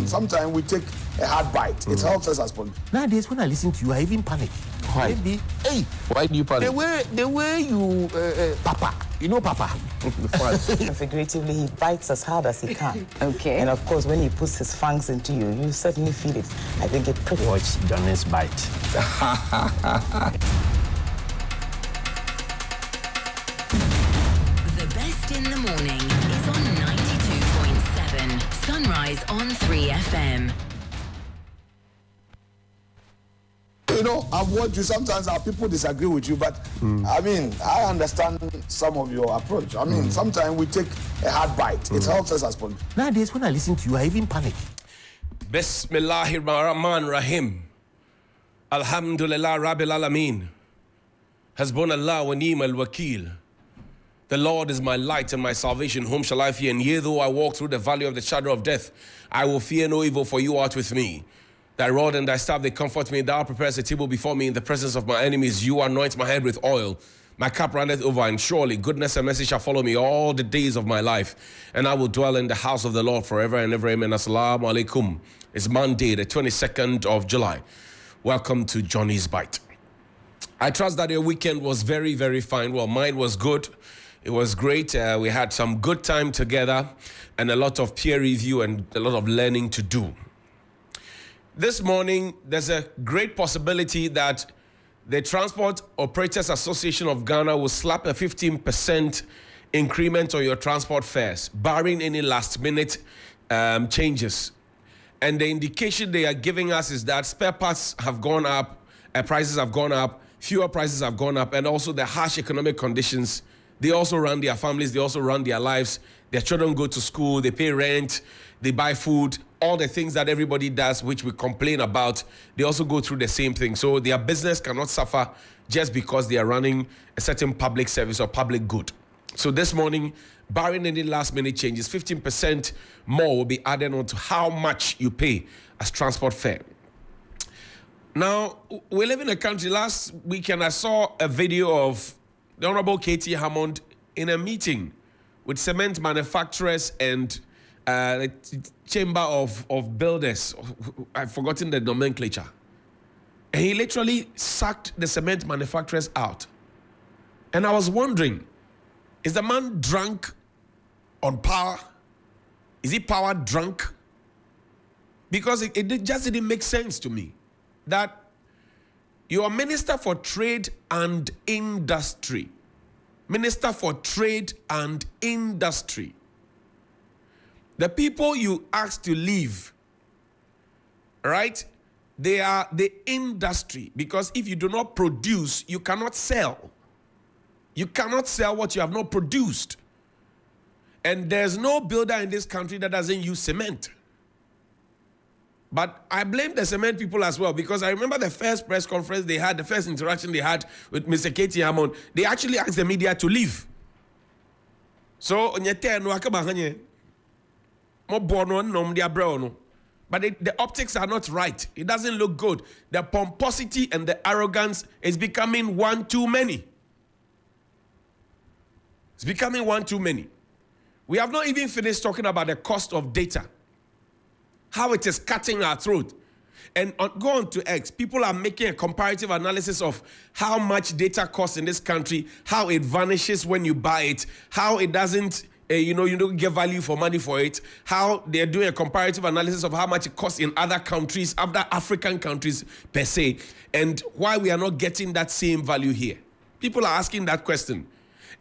sometimes we take a hard bite. It helps us as politicians. Nowadays, when I listen to you, I even panic. Why? Maybe, hey, Why do you panic? the way you, Papa, you know Papa. Figuratively, he bites as hard as he can. Okay. And of course, when he puts his fangs into you, you certainly feel it. I think it pretty. Watch Johnny's bite. The best in the morning is on 92.7 Sunrise on 3FM. You know, I've watched you. Sometimes our people disagree with you, but I mean, I understand some of your approach. I mean, sometimes we take a hard bite. It helps us as politicians. Nowadays, when I listen to you, I even panic. Bismillahirrahmanirrahim. Alhamdulillah Rabbil Alameen. Hasbunallah wa ni'mal wakil. The Lord is my light and my salvation. Whom shall I fear? And yea, though I walk through the valley of the shadow of death, I will fear no evil, for you art with me. Thy rod and thy staff, they comfort me. Thou preparest a table before me in the presence of my enemies. You anoint my head with oil. My cup runneth over, and surely goodness and mercy shall follow me all the days of my life. And I will dwell in the house of the Lord forever and ever. Amen. Assalamu alaikum. It's Monday, the 22nd of July. Welcome to Johnny's Bite. I trust that your weekend was very, very fine. Well, mine was good. It was great. We had some good time together and a lot of peer review and a lot of learning to do. This morning, there's a great possibility that the Transport Operators Association of Ghana will slap a 15% increment on your transport fares, barring any last-minute changes. And the indication they are giving us is that spare parts have gone up, prices have gone up, fuel prices have gone up, and also the harsh economic conditions. They also run their families, they also run their lives. Their children go to school, they pay rent, they buy food, all the things that everybody does, which we complain about, they also go through the same thing. So their business cannot suffer just because they are running a certain public service or public good. So this morning, barring any last-minute changes, 15% more will be added on to how much you pay as transport fare. Now, we live in a country. Last weekend, I saw a video of the Honorable K.T. Hammond in a meeting with cement manufacturers and the Chamber of Builders. I've forgotten the nomenclature. And he literally sacked the cement manufacturers out. And I was wondering, is the man drunk on power? Is he power drunk? Because it just didn't make sense to me that you're Minister for Trade and Industry. Minister for Trade and Industry. The people you asked to leave, right? They are the industry, because if you do not produce, you cannot sell. You cannot sell what you have not produced. And there's no builder in this country that doesn't use cement. But I blame the cement people as well, because I remember the first press conference they had, the first interaction they had with Mr. K.T. Hammond, they actually asked the media to leave. So, but the optics are not right. It doesn't look good. The pomposity and the arrogance is becoming one too many. It's becoming one too many. We have not even finished talking about the cost of data, how it is cutting our throat. And go on to X, people are making a comparative analysis of how much data costs in this country, how it vanishes when you buy it, how it doesn't, you don't get value for money for it, how they're doing a comparative analysis of how much it costs in other countries, other African countries per se, and why we are not getting that same value here. People are asking that question.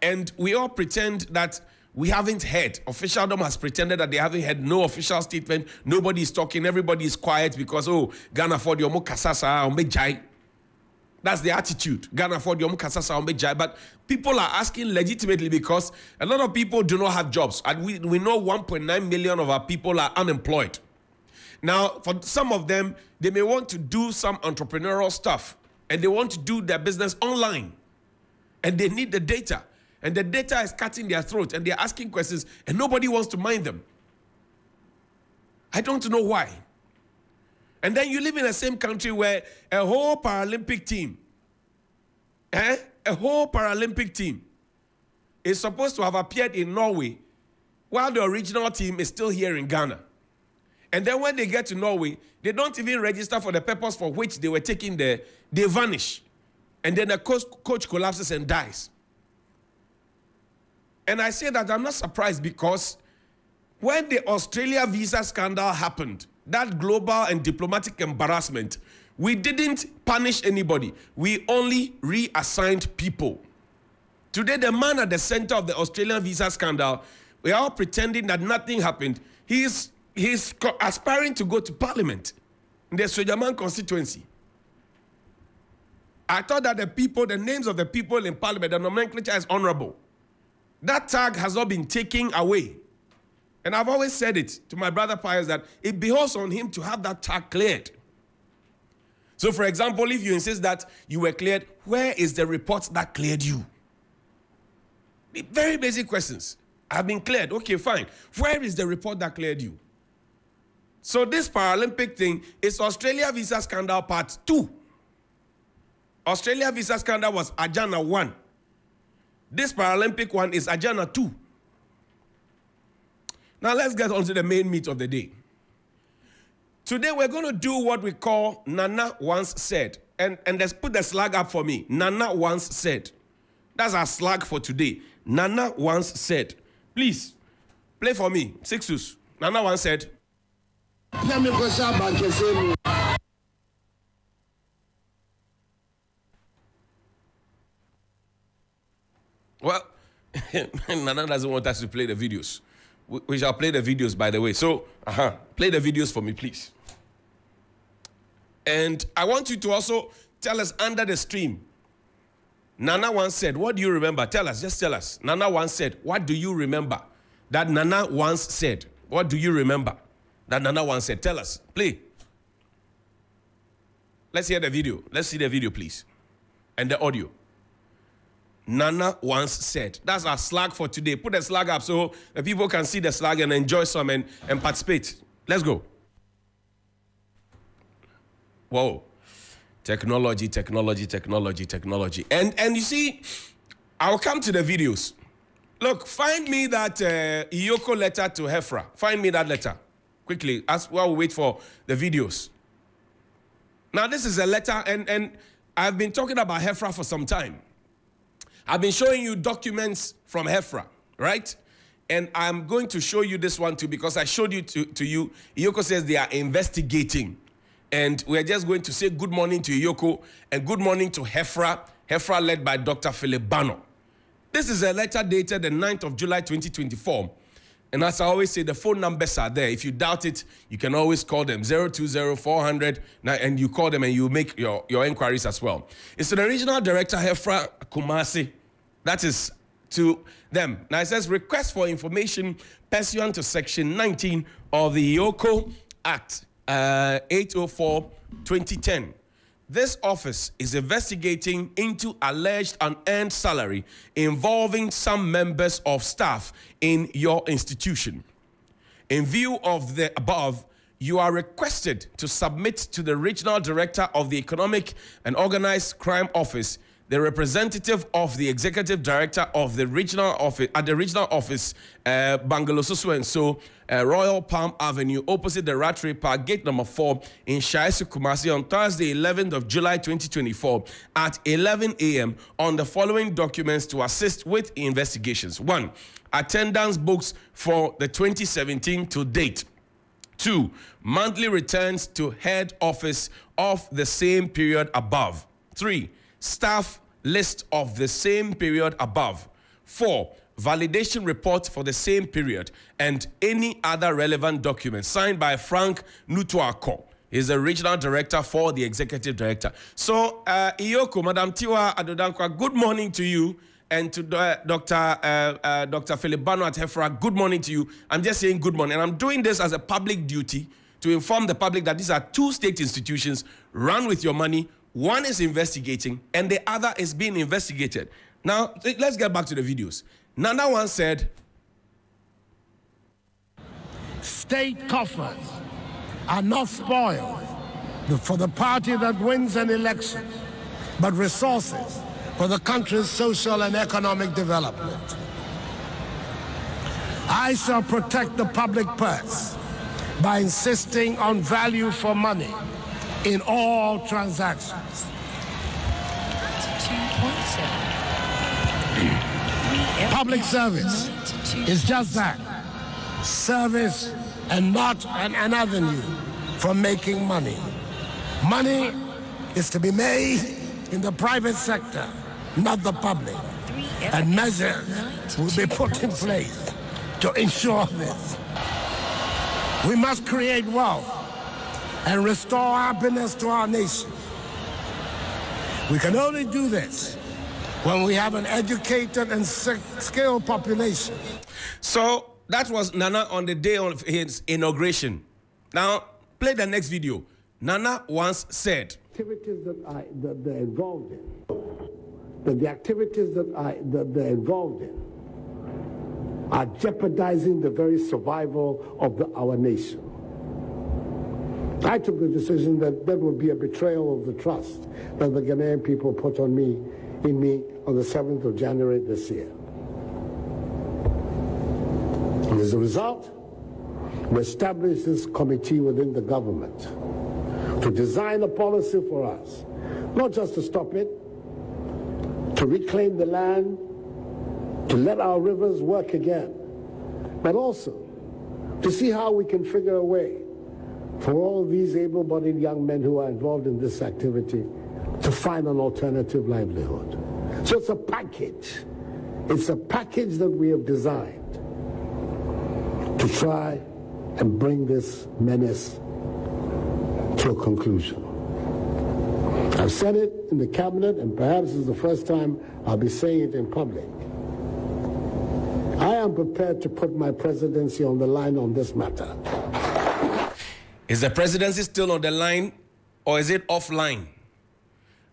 And we all pretend that we haven't heard. Officialdom has pretended that they haven't had no official statement. Nobody is talking. Everybody is quiet because, Ghana for the omo kasasa ombe jai. That's the attitude. Ghana for the omo kasasa ombe jai. But people are asking legitimately because a lot of people do not have jobs. And we know 1.9 million of our people are unemployed. Now, for some of them, they may want to do some entrepreneurial stuff. And they want to do their business online. And they need the data. And the data is cutting their throat, and they're asking questions, and nobody wants to mind them. I don't know why. And then you live in the same country where a whole Paralympic team, is supposed to have appeared in Norway, while the original team is still here in Ghana. And then when they get to Norway, they don't even register for the purpose for which they were taking there. They vanish. And then the coach collapses and dies. And I say that I'm not surprised because when the Australia visa scandal happened, that global and diplomatic embarrassment, we didn't punish anybody. We only reassigned people. Today, the man at the center of the Australian visa scandal, we are all pretending that nothing happened. He's aspiring to go to parliament in the Sojaman constituency. I thought that the names of the people in parliament, the nomenclature is honorable. That tag has not been taken away. And I've always said it to my brother Pius that it behoves on him to have that tag cleared. So, for example, if you insist that you were cleared, where is the report that cleared you? Very basic questions. I've been cleared. Okay, fine. Where is the report that cleared you? So this Paralympic thing is Australia visa scandal part 2. Australia visa scandal was Ajana 1. This Paralympic one is Ajana 2. Now let's get on to the main meat of the day. Today we're going to do what we call Nana Once Said. And let's put the slug up for me. Nana Once Said. That's our slug for today. Nana Once Said. Please, play for me. Sixus. Nana Once Said. Well, Nana doesn't want us to play the videos. We shall play the videos, by the way. So, play the videos for me, please. And I want you to also tell us under the stream. Nana once said, what do you remember? Tell us, just tell us. Nana once said, what do you remember? That Nana once said. What do you remember? That Nana once said. Tell us. Play. Let's hear the video. Let's see the video, please. And the audio. Nana once said. That's our slug for today. Put the slug up so the people can see the slug and enjoy some and participate. Let's go. Whoa. Technology. And you see, I'll come to the videos. Look, find me that Iyoko letter to Hefra. Find me that letter. Quickly, while we wait for the videos. Now, this is a letter, and I've been talking about Hefra for some time. I've been showing you documents from Hefra, right? And I'm going to show you this one too because I showed you to you. Iyoko says they are investigating. And we're just going to say good morning to Iyoko and good morning to Hefra. Hefra led by Dr. Philip Bano. This is a letter dated the 9th of July 2024. And as I always say, the phone numbers are there. If you doubt it, you can always call them 020-400 and you call them and you make your inquiries as well. It's to the Regional Director, Hefra Kumasi. That is to them. Now it says, request for information pursuant to Section 19 of the Iyoko Act 804-2010. This office is investigating into alleged unearned salary involving some members of staff in your institution. In view of the above, you are requested to submit to the Regional Director of the Economic and Organized Crime Office, the representative of the Executive Director of the Regional Office at the Regional Office, Bangalosusu and so, Royal Palm Avenue, opposite the Rattray Park, gate number 4 in Shaisu, Kumasi, on Thursday, 11th of July 2024 at 11 a.m. on the following documents to assist with investigations. 1. Attendance books for the 2017 to date. 2. Monthly returns to head office of the same period above. 3. Staff list of the same period above. 4. Validation report for the same period and any other relevant documents signed by Frank Nutuako. He's the Regional Director for the Executive Director. So, Iyoko, Madam Tiwa Adodankwa, good morning to you. And to Dr. Philip Bano at Hefra, good morning to you. I'm just saying good morning. And I'm doing this as a public duty to inform the public that these are 2 state institutions run with your money. One is investigating and the other is being investigated. Now, let's get back to the videos. Nana once said, state coffers are not spoiled for the party that wins an election, but resources for the country's social and economic development. I shall protect the public purse by insisting on value for money in all transactions. 2.7. Public service is just that, service and not an avenue for making money. Money is to be made in the private sector, not the public. And measures will be put in place to ensure this. We must create wealth and restore happiness to our nation. We can only do this when we have an educated and skilled population. So that was Nana on the day of his inauguration. Now, play the next video. Nana once said, Activities that they're involved in, that the activities that they're involved in are jeopardizing the very survival of our nation. I took the decision that that would be a betrayal of the trust that the Ghanaian people put in me on the 7th of January this year. And as a result, we established this committee within the government to design a policy for us, not just to stop it, to reclaim the land, to let our rivers work again, but also to see how we can figure a way for all these able-bodied young men who are involved in this activity to find an alternative livelihood. So it's a package. It's a package that we have designed to try and bring this menace to a conclusion. I've said it in the cabinet, and perhaps it's the first time I'll be saying it in public. I am prepared to put my presidency on the line on this matter. Is the presidency still on the line, or is it offline?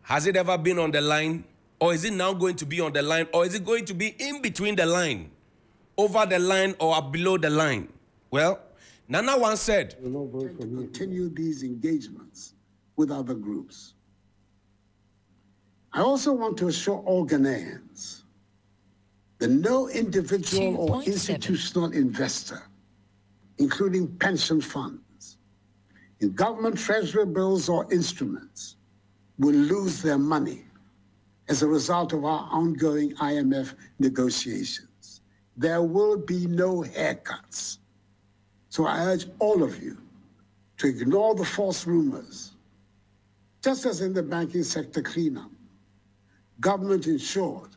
Has it ever been on the line, or is it now going to be on the line, or is it going to be in between the line, over the line, or below the line? Well, Nana once said, To continue these engagements with other groups. I also want to assure all Ghanaians that no individual or 2.7. institutional investor, including pension funds, in government treasury bills or instruments, will lose their money as a result of our ongoing IMF negotiations. There will be no haircuts. So I urge all of you to ignore the false rumors. Just as in the banking sector cleanup, government ensured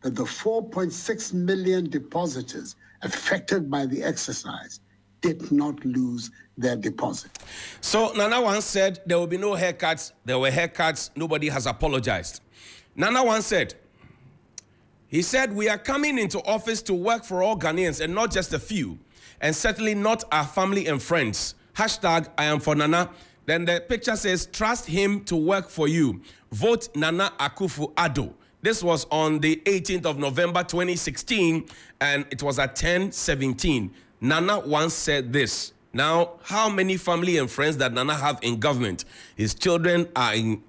that the 4.6 million depositors affected by the exercise did not lose their deposit. So Nana once said there will be no haircuts. There were haircuts. Nobody has apologized. Nana once said, he said, we are coming into office to work for all Ghanaians and not just a few, and certainly not our family and friends. Hashtag I am for Nana. Then the picture says, trust him to work for you. Vote Nana Akufo-Addo. This was on the 18th of November 2016, and it was at 10:17. Nana once said this. Now, how many family and friends that Nana have in government? His children are in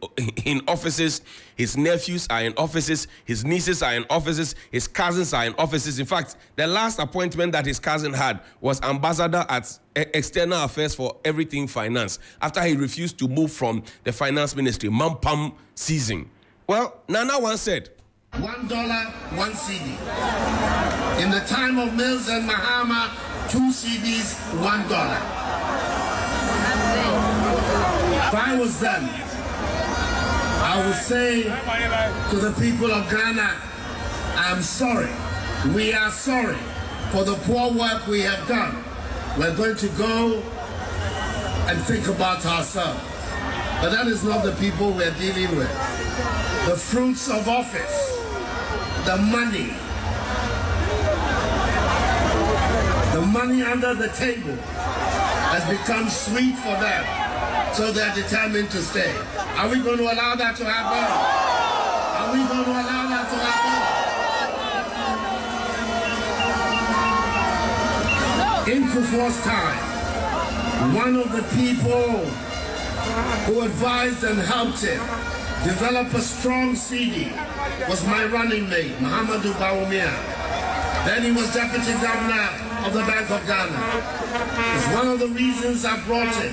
offices, his nephews are in offices, his nieces are in offices, his cousins are in offices. In fact, the last appointment that his cousin had was ambassador at External Affairs for Everything Finance, after he refused to move from the finance ministry, Mampam season. Well, Nana once said, $1, 1 CD. In the time of Mills and Mahama, 2 CDs, $1. If I was them, I would say to the people of Ghana, I'm sorry. We are sorry for the poor work we have done. We're going to go and think about ourselves. But that is not the people we're dealing with. The fruits of office, the money under the table has become sweet for them, so they're determined to stay. Are we going to allow that to happen? Are we going to allow that to happen? In Kufuor's time, one of the people who advised and helped him develop a strong CD was my running mate, Muhammadu Bawumia. Then he was deputy governor of the Bank of Ghana. It's one of the reasons I brought him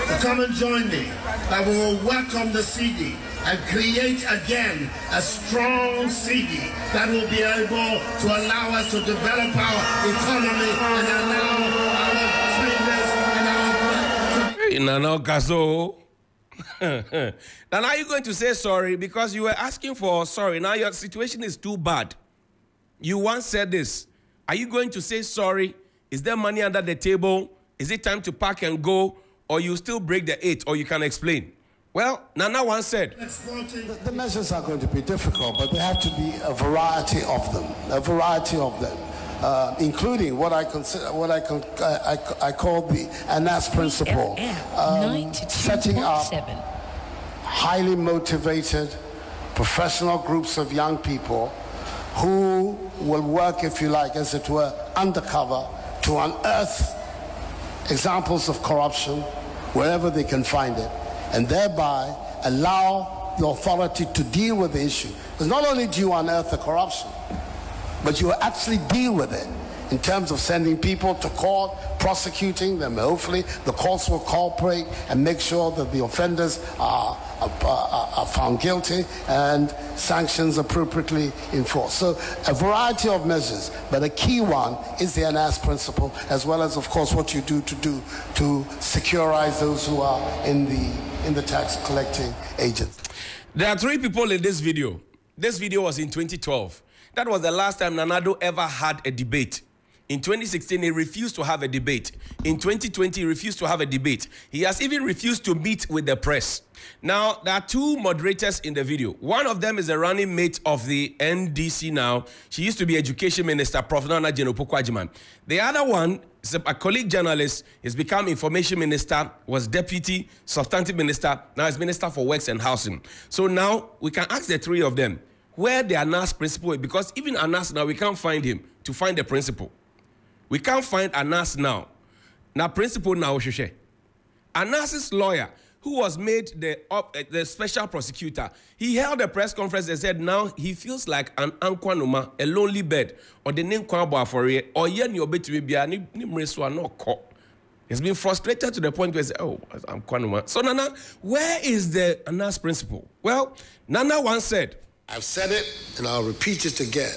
to come and join me, that we will work on the CD and create again a strong CD that will be able to allow us to develop our economy and allow our traders and our... Nana Kaso. Now are you going to say sorry because you were asking for sorry? Now your situation is too bad. You once said this. Are you going to say sorry? Is there money under the table? Is it time to pack and go? Or you still break the 8? Or you can explain? Well, Nana once said... The measures are going to be difficult, but there have to be a variety of them. Including what I consider, I call the ANAS principle, setting up highly motivated, professional groups of young people who will work, if you like, as it were, undercover to unearth examples of corruption wherever they can find it, and thereby allow the authority to deal with the issue. Because not only do you unearth the corruption, but you actually deal with it in terms of sending people to court, prosecuting them. Hopefully the courts will cooperate and make sure that the offenders are found guilty and sanctions appropriately enforced. So a variety of measures, but a key one is the ANAS principle, as well as, of course, what you do to securize those who are in the tax collecting agents. There are 3 people in this video. This video was in 2012. That was the last time Nana Addo ever had a debate. In 2016, he refused to have a debate. In 2020, he refused to have a debate. He has even refused to meet with the press. Now, there are 2 moderators in the video. One of them is a running mate of the NDC now. She used to be Education Minister, Prof. Nana Jenopo-Kwajiman. The other one is a colleague journalist. He's become Information Minister, was Deputy Substantive Minister, now is Minister for Works and Housing. So now, we can ask the 3 of them where the ANAS principle is, because even ANAS now, we can't find him to find the principle. We can't find ANAS now. Now, principle now, Shushe. ANAS's lawyer, who was made the special prosecutor, he held a press conference and said now he feels like an Ankwanuma, a lonely bird, or the name Kwabo Afori, or yen your bit to be a nimreswa no ko. He's been frustrated to the point where he said, oh, I'm Kwanuma. So, Nana, where is the ANAS principle? Well, Nana once said, I've said it and I'll repeat it again.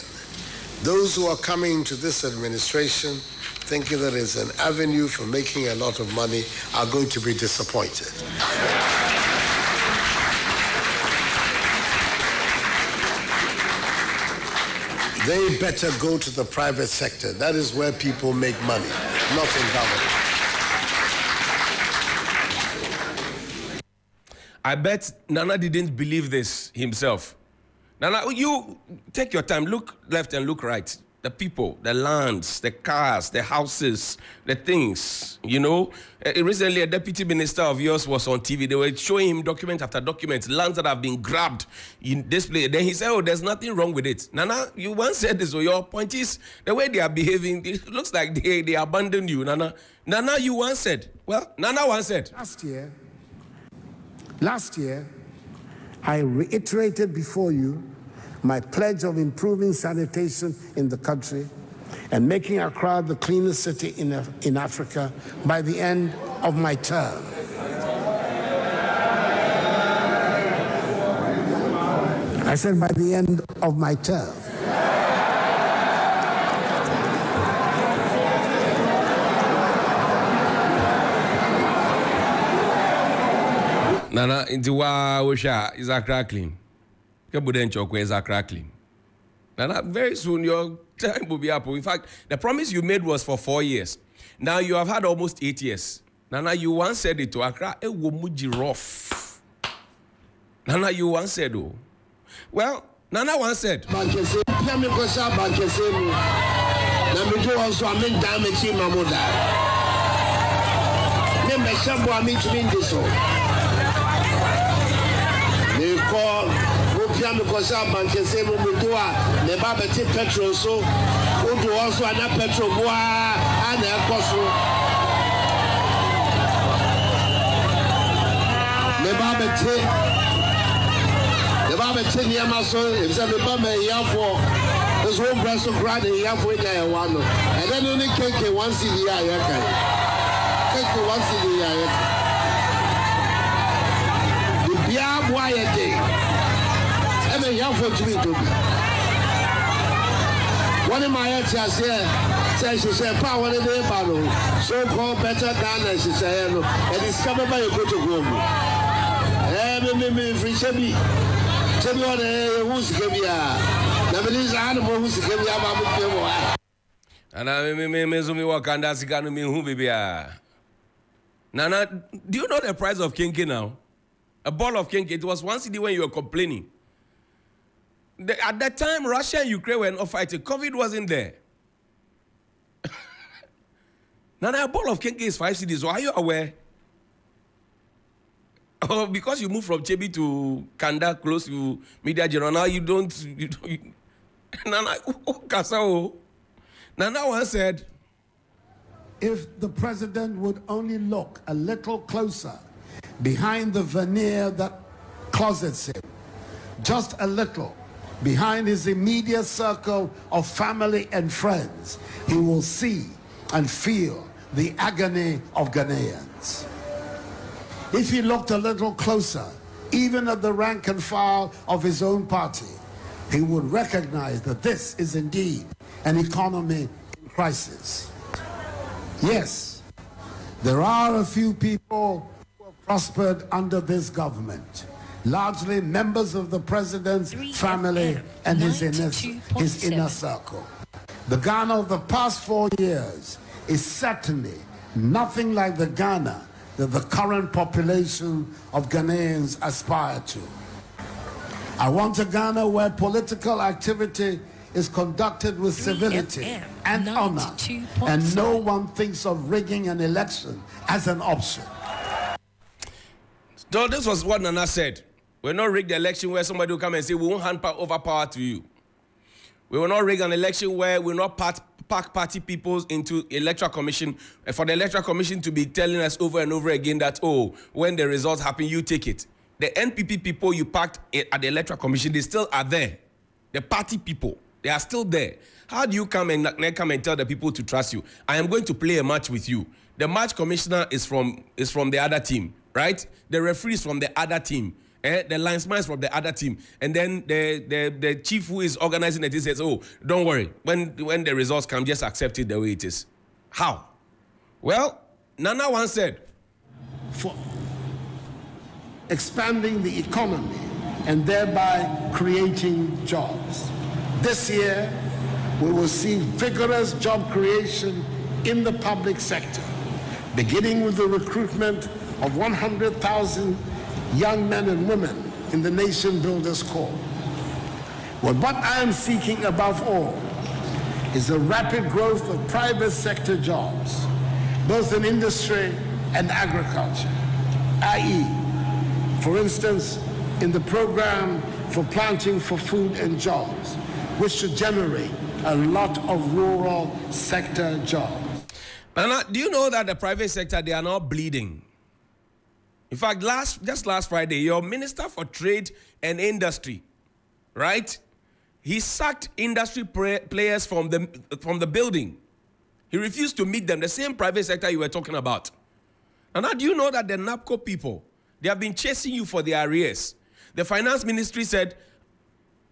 Those who are coming to this administration thinking that it's an avenue for making a lot of money are going to be disappointed. They better go to the private sector. That is where people make money, not in government. I bet Nana didn't believe this himself. Nana, you take your time, look left and look right. The people, the lands, the cars, the houses, the things, you know. Recently, a deputy minister of yours was on TV. They were showing him document after document, lands that have been grabbed in this place. Then he said, oh, there's nothing wrong with it. Nana, you once said this, so your point is, the way they are behaving, it looks like they abandoned you, Nana. Nana, you once said, well, Nana once said. Last year, I reiterated before you my pledge of improving sanitation in the country and making Accra the cleanest city in Africa by the end of my term. I said by the end of my term. Nana, into Wisha is Accra clean. Is Accra clean. Nana, very soon your time will be up. In fact, the promise you made was for 4 years. Now you have had almost 8 years. Nana, you once said it to Accra, it will muji rough. Nana, you once said, oh. Well, Nana once said. Because Bankese Mudua, the Babati petrol, so who do also an petrol bois and a cosso. The Babati Yamaso is a Baba Yafo, the because one breast of grad and ya for ya one and then only cake once in the year cake once in the year the bia boy a day and then ya for to be one of my answers here says she said power in the battle so called better than she said and discovered by a good to go me free shebi on who's giving and I me Wakanda Sigano me who baby. Nana, do you know the price of kinky now? A ball of kinky, it was 1 cedi when you were complaining. At that time, Russia and Ukraine were not fighting. COVID wasn't there. Nana, a ball of kinky is 5 cedis. So are you aware? Oh, because you moved from Chebi to Kanda, close to Media General, now you don't Nana, Nana once said, if the president would only look a little closer behind the veneer that closets him, just a little behind his immediate circle of family and friends, he will see and feel the agony of Ghanaians. If he looked a little closer, even at the rank and file of his own party, he would recognize that this is indeed an economy in crisis. Yes, there are a few people who have prospered under this government, largely members of the president's family and his inner circle. The Ghana of the past 4 years is certainly nothing like the Ghana that the current population of Ghanaians aspire to. I want a Ghana where political activity is conducted with civility and honor, and no one thinks of rigging an election as an option. So this was what Nana said. We'll not rig the election where somebody will come and say, we won't hand over power to you. We will not rig an election where we will not pack party people into electoral commission, and for the electoral commission to be telling us over and over again that, oh, when the results happen, you take it. The NPP people you packed at the electoral commission, they still are there. The party people, they are still there. How do you come and tell the people to trust you? I am going to play a match with you. The match commissioner is from the other team, right? The referee is from the other team. The linesman is from the other team. And then the chief who is organizing it says, oh, don't worry. When the results come, just accept it the way it is. How? Well, Nana once said, for expanding the economy and thereby creating jobs. This year, we will see vigorous job creation in the public sector, beginning with the recruitment of 100,000 young men and women in the Nation Builders Corps. Well, what I am seeking above all is the rapid growth of private sector jobs, both in industry and agriculture, i.e., for instance, in the program for planting for food and jobs, which should generate a lot of rural sector jobs. Nana, do you know that the private sector, they are not bleeding? In fact, just last Friday, your Minister for Trade and Industry, right? He sacked industry players from the building. He refused to meet them, the same private sector you were talking about. And now do you know that the NAPCO people, they have been chasing you for their arrears? The finance ministry said,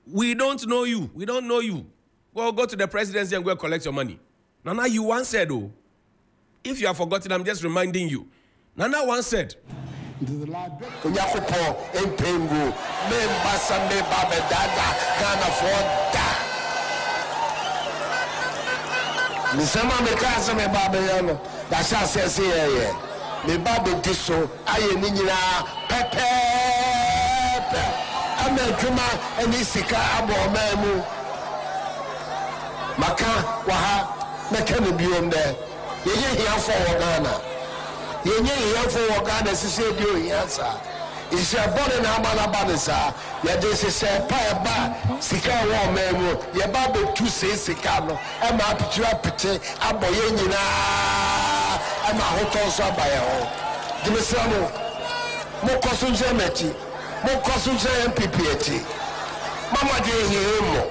we don't know you. We don't know you. Well, go to the presidency and go collect your money. Nana, you once said, oh, if you have forgotten, I'm just reminding you. Nana once said, me babe diso aye ni nyina pepe amadwuma ani sika abo mamu maka waha meka ne biom de ye hiafo wo Ghana ye hiafo wo Ghana sise bi o hiasa ise bone na amana banisa ye de sise pa e ba sika wo mamu ye babe tu sika no e ma apitu apete abo ye nyina ama hoton so abaye ho dimisamo mo kosunje meti mo kosunje MPP eti mama de himo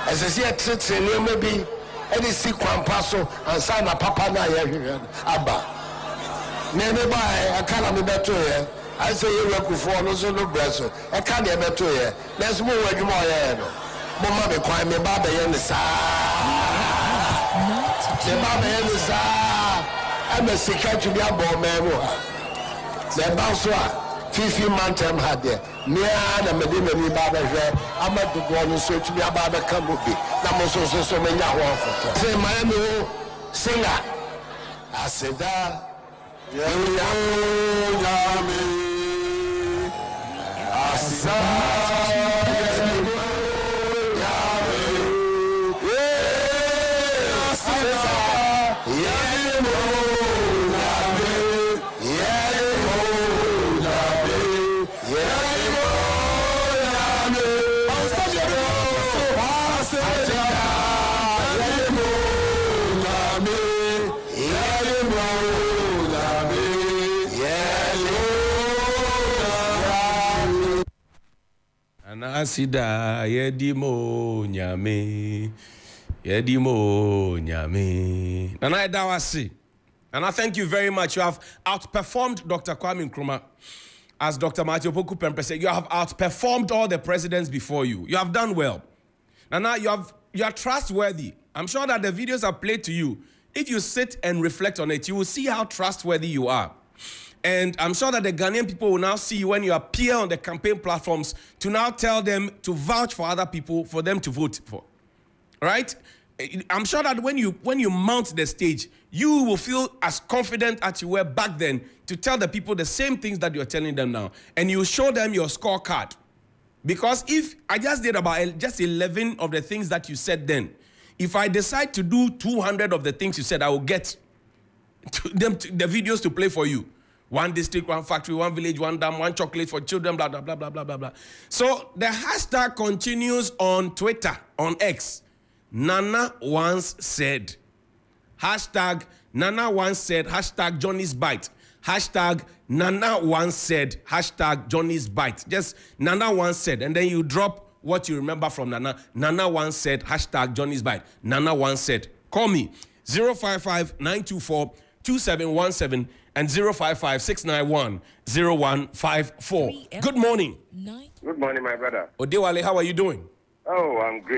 As I say, it's a maybe any sequence passo and sign a papa na Abba. Never buy a cannon better. I say you work for no so no breast. I can't get better. Let's move with more. Mama be quiet me baba yen the sa. The baba yen the sa. I'm a secret to be a bomb man. The bounce 15 months I'm had there. Me and a medina me baba here. I'm at the one so to be a baba come with me. That was also so many hours. Say Miami singer. I said that. Asida yedimo nyame Nana Edawasi. And I thank you very much. You have outperformed Dr. Kwame Nkrumah. As Dr. Matthew Opoku Pempe said, you have outperformed all the presidents before you. You have done well. Nana, you are trustworthy. I'm sure that the videos are played to you. If you sit and reflect on it, you will see how trustworthy you are. And I'm sure that the Ghanaian people will now see you when you appear on the campaign platforms to now tell them to vouch for other people for them to vote for. Right? I'm sure that when you mount the stage, you will feel as confident as you were back then to tell the people the same things that you're telling them now. And you show them your scorecard. Because if I just did about just 11 of the things that you said then, if I decide to do 200 of the things you said, I will get the videos to play for you. 1 district, 1 factory, 1 village, 1 dam, 1 chocolate for children, blah, blah, blah, blah, blah, blah, blah. So the hashtag continues on Twitter, on X. Nana once said. Hashtag Nana once said. Hashtag Johnny's Bite. Hashtag Nana once said. Hashtag Johnny's Bite. Just Nana once said. And then you drop what you remember from Nana. Nana once said. Hashtag Johnny's Bite. Nana once said. Call me 055-924-2717 and 055-691-0154. Good morning. Good morning, my brother. Odewale, how are you doing? Oh, I'm great.